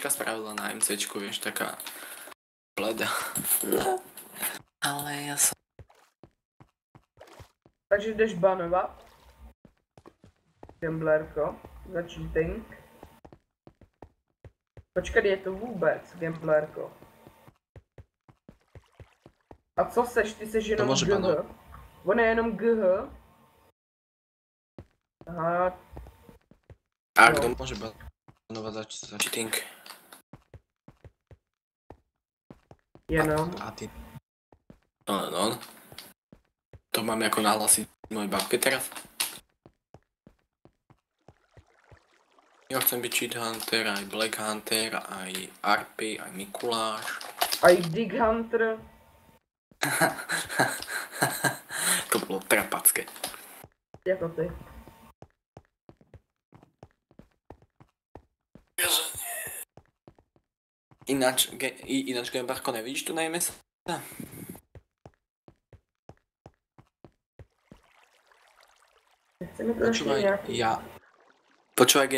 grafička spravila na MCčku, vieš, taká bleda. No, ale ja som... Takže jdeš banovat. Gamblerko, za cheating. Počkej, je to vůbec, Gamblerko. A co seš? Ty seš jenom GH. On je jenom GH. Aha. A kdo môže banovať za cheating? Jenom. A ty... No. To mám ako nahlasiť mojej babke teraz? Ja chcem byť Cheat Hunter, aj Black Hunter, aj RP, aj Mikuláš. Aj Dig Hunter. To bolo trapacké. Jako ty. Ináč Gambarko, nevidíš tu najmä sa? Chce mi to ještě nějaký. Počúvaj